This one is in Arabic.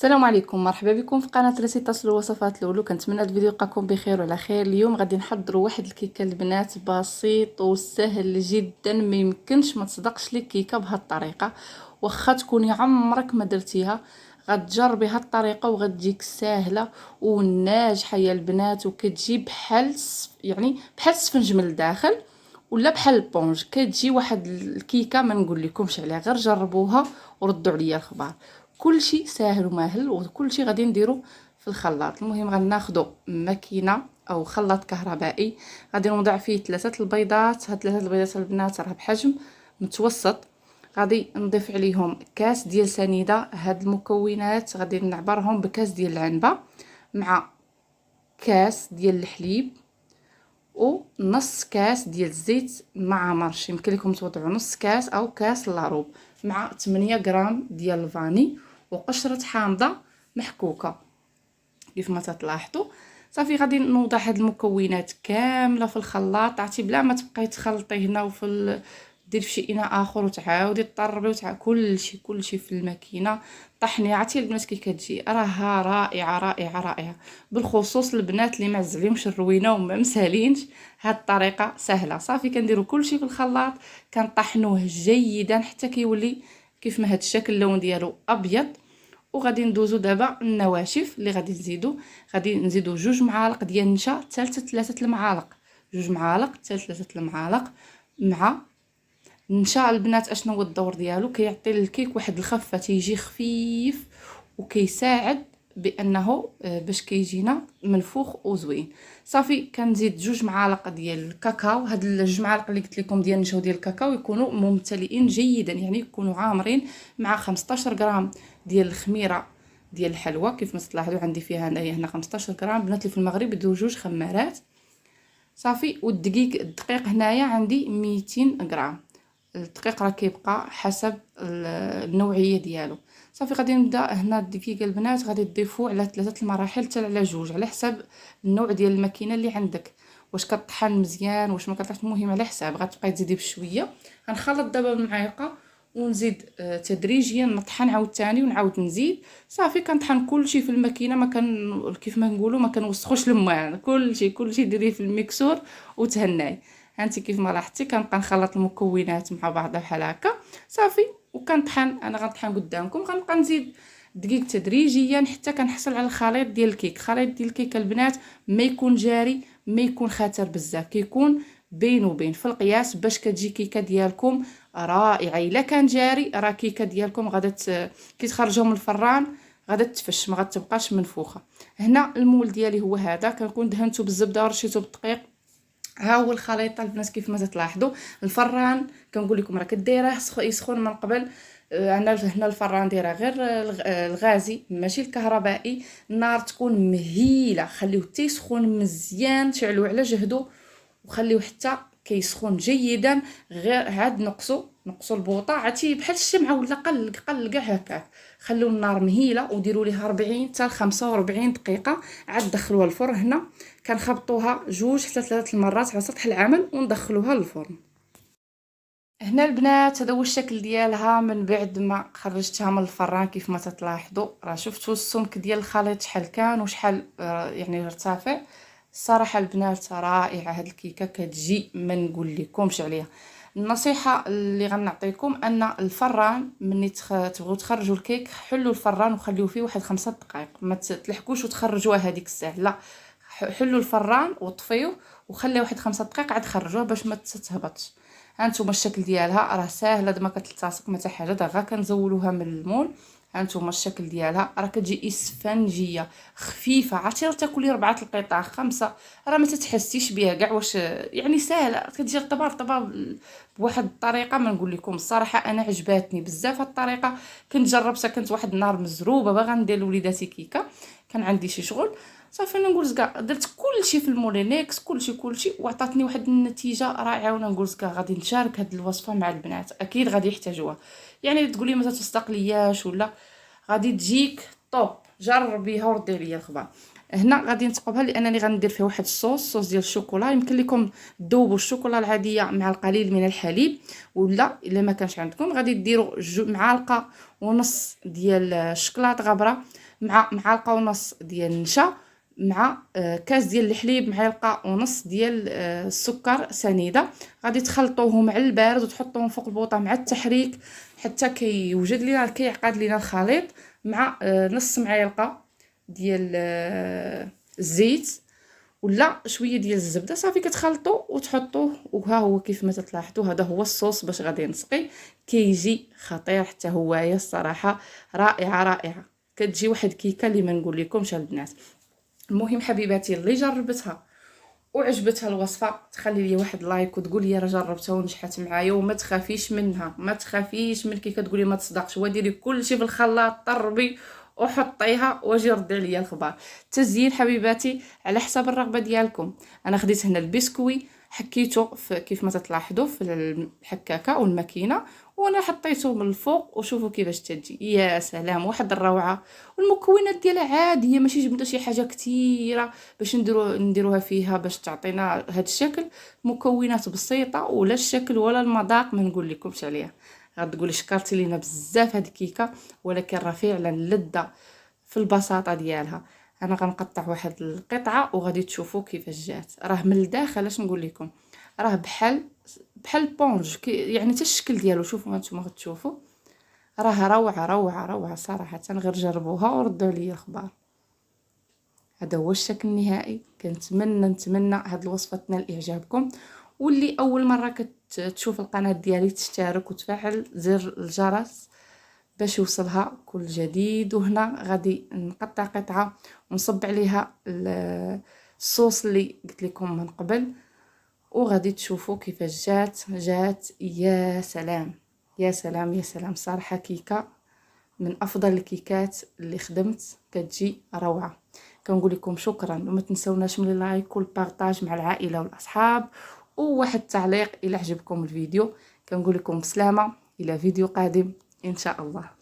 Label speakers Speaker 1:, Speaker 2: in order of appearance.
Speaker 1: السلام عليكم، مرحبا بكم في قناه ريسيطاس الوصفات لولو. كنتمنى الفيديو يلقاكم بخير وعلى خير. اليوم غادي نحضروا واحد الكيكه البنات بسيط وسهل جدا، ما يمكنش ما تصدقش لك كيكه بهذه الطريقه. واخا تكوني عمرك ما درتيها غتجربي هاد الطريقه وغتجيك ساهله وناجحه يا البنات، وكتجي بحال يعني بحال السفنج من الداخل ولا بحال البونج. كتجي واحد الكيكه ما نقول لكمش عليها، غير جربوها وردوا عليا الخبر. كلشي ساهل وماهل وكلشي غادي نديرو في الخلاط. المهم غناخدو ماكينه او خلاط كهربائي، غادي نوضع فيه 3 البيضات. هاد 3 البيضات البنات راه بحجم متوسط. غادي نضيف عليهم كاس ديال سنيده. هاد المكونات غادي نعبرهم بكاس ديال العنبه مع كاس ديال الحليب ونص كاس ديال الزيت مع مرش. يمكن لكم توضعوا نص كاس او كاس لاروب مع 8 غرام ديال الفاني وقشره حامضه محكوكه كيف ما تلاحظوا. صافي غادي نوضع هاد المكونات كامله في الخلاط، عرفتي بلا ما تبقاي تخلطي هنا دير في شي اناء اخر وتعاودي تطربي كلشي في الماكينه. طحني عرفتي البنات كي كتجي راها رائعه رائعه رائعه، بالخصوص البنات اللي ما عزليهمش الروينه وما مسالينش. هاد الطريقه سهله. صافي كنديروا كلشي في الخلاط، كنطحنوه جيدا حتى كيولي كيف ما هاد الشكل، اللون ديالو ابيض. وغادي ندوزو دابا النواشف اللي غادي نزيدو 2 معالق ديال النشا، حتى 3 المعالق، 2 معالق حتى 3 المعالق مع النشا. البنات اشنو هو الدور ديالو؟ كيعطي للكيك واحد الخفه، تيجي خفيف وكيساعد بانه باش كيجينا منفوخ وزوين. صافي كنزيد 2 معالق ديال الكاكاو. هاد 2 معالق اللي قلت لكم ديال النشا وديال الكاكاو يكونوا ممتلئين جيدا، يعني يكونوا عامرين، مع 15 غرام ديال الخميره ديال الحلوى. كيف ما تلاحظوا عندي فيها انايا هنا 15 غرام. بنات اللي في المغرب يديروا 2 خمارات. صافي الدقيق هنايا عندي 200 غرام. الدقيق راه كيبقى حسب النوعيه ديالو. صافي غادي نبدا هنا الدقيق البنات غادي تضيفوه على 3 المراحل حتى على 2 على حسب النوع ديال الماكينه اللي عندك، واش كطحن مزيان واش ما كطحنش. المهم على حساب غتبقاي تزيدي بشويه. غنخلط دابا بالمعلقه ونزيد تدريجيا نطحن عاوتاني ونعاود نزيد. صافي كنطحن كلشي في الماكينه، ما كان كيف ما نقولوا ما كنوسخوش الماء. كلشي ديريه في الميكسور وتهناي. هانتي كيف ما لاحظتي كنبقى نخلط المكونات مع بعضها بحال هكا. صافي وكنطحن، انا غنطحن قدامكم. غنبقى نزيد دقيق تدريجيا حتى كنحصل على الخليط ديال الكيك. خليط ديال الكيك البنات ما يكون جاري ما يكون خاتر بزاف، كيكون بين وبين في القياس باش كتجي كيكه ديالكم رائعه. الا كان جاري راه كيكه ديالكم غادا كي تخرجوا من الفران غادا تفش، ما غتبقاش منفوخه. هنا المول ديالي هو هذا، كنكون دهنته بالزبده ورشيته بالدقيق. ها هو الخليط البنات كيف ما تلاحظوا. الفران كنقول لكم راه كديره يسخن من قبل. انا هنا الفران دايره غير الغازي ماشي الكهربائي. النار تكون مهيله، خليوه حتى يسخن مزيان، شعلوه على جهدو وخليوه حتى كيسخن جيدا. غير عاد نقصوا البوطه، عرفتي بحال الشمعه ولا قل كاع هكاك. خلوا النار مهيله وديروا ليها 40 حتى 45 دقيقه. عاد دخلوها الفرن. هنا كنخبطوها 2 حتى 3 المرات على سطح العمل وندخلوها للفرن. هنا البنات هذا هو الشكل ديالها من بعد ما خرجتها من الفران. كيف ما تلاحظوا راه شفتوا السمك ديال الخليط شحال كان وشحال يعني ارتفع. الصراحه البنات رائعه هاد الكيكه، كتجي ما نقول لكمش عليها. النصيحه اللي غنعطيكم ان الفران ملي تبغوا تخرجوا الكيك حلوا الفران وخليوه فيه واحد 5 دقائق، ما تلحقوش وتخرجوها هذيك الساعه، لا، حلوا الفران وطفيوه وخليه واحد 5 دقائق عاد خرجوها باش ما تتهبطش. هانتوما الشكل ديالها راه ساهله ما كتلتصق ما حتى حاجه، دابا كنزولوها من المول. هانتوما الشكل ديالها راه كتجي اسفنجيه خفيفه، عرفتي راه تاكلي 4 القطع 5 راه ما تتحسيش بها كاع. واش يعني ساهله كتجي رطبه بواحد الطريقه ما نقول لكم. الصراحه انا عجباتني بزاف هاد الطريقه. كنت جربتها، كنت واحد النهار مزروبه باغا ندير لوليداتي كيكه، كان عندي شي شغل. صافي نقول زكا درت كلشي في المولينيكس كلشي وعطاتني واحد النتيجه رائعه. ونقول زكا غادي نشارك هاد الوصفه مع البنات، اكيد غادي يحتاجوها. يعني تقولي ما تصدق لياش ولا غادي تجيك طوب، جربيها وردي ليا الخبر. هنا غادي نتقبها لانني غندير فيها واحد الصوص ديال الشوكولا. يمكن لكم تذوبوا الشوكولا العاديه مع القليل من الحليب، ولا الا ما كانش عندكم غادي ديروا معلقه ونص ديال الشكلاط غبره مع معلقه ونص ديال النشا، مع كاس ديال الحليب، معلقه ونص ديال السكر سنيده. غادي تخلطوهم على البارد وتحطوهم فوق البوطه مع التحريك حتى كيوجد لينا كيعقد لينا الخليط، مع نص معلقه ديال الزيت ولا شويه ديال الزبده. صافي كتخلطوا وتحطوه، وها هو كيف ما تلاحظوا هذا هو الصوص باش غادي نسقي. كيجي خطير حتى هوايه الصراحه، رائعه رائعه. كتجي واحد كيكه اللي ما نقول لكمش البنات. المهم حبيباتي اللي جربتها وعجبتها الوصفه تخلي لي واحد لايك وتقول لي راه جربتها ونجحت معايا. وما تخافيش منها، ما تخافيش من كي كتقولي ما تصدقش، وديري كلشي في الخلاط طربي وحطيها واجي ردي عليا الخبار. تزيين حبيباتي على حسب الرغبه ديالكم. انا خديت هنا البسكوي حكيته كيف ما تلاحظوا في الحكاكه والماكينه، وانا حطيته من الفوق وشوفوا كيفاش تجي. يا سلام واحد الروعه. والمكونات ديالها عاديه، ماشي جبنا شي حاجه كثيره باش نديروها فيها باش تعطينا هذا الشكل. مكونات بسيطه ولا الشكل ولا المذاق ما نقول لكمش عليها. غتقولي شكرتي لينا بزاف هاد الكيكه، ولكن راه فعلا لذه في البساطه ديالها. انا غنقطع واحد القطعه وغادي تشوفوا كيفاش جات. راه من الداخل اش نقول لكم، راه بحال البونج يعني حتى الشكل ديالو. شوفوا هانتوما غتشوفوا راه روعه روعه روعه صراحه. غير جربوها وردوا عليا الخبار. هذا هو الشكل النهائي. نتمنى هاد الوصفه تنال اعجابكم. واللي اول مره كتشوف القناه ديالي تشترك وتفعل زر الجرس باش يوصلها كل جديد. وهنا غادي نقطع قطعه ونصب عليها الصوص اللي قلت لكم من قبل، وغادي تشوفوا كيفاش جات. يا سلام يا سلام يا سلام، صراحه كيكه من افضل الكيكات اللي خدمت، كتجي روعه. كنقول لكم شكرا، وما تنسوناش من اللايك والبارطاج مع العائله والاصحاب، وواحد التعليق الى عجبكم الفيديو. كنقول لكم بسلامه الى فيديو قادم ان شاء الله.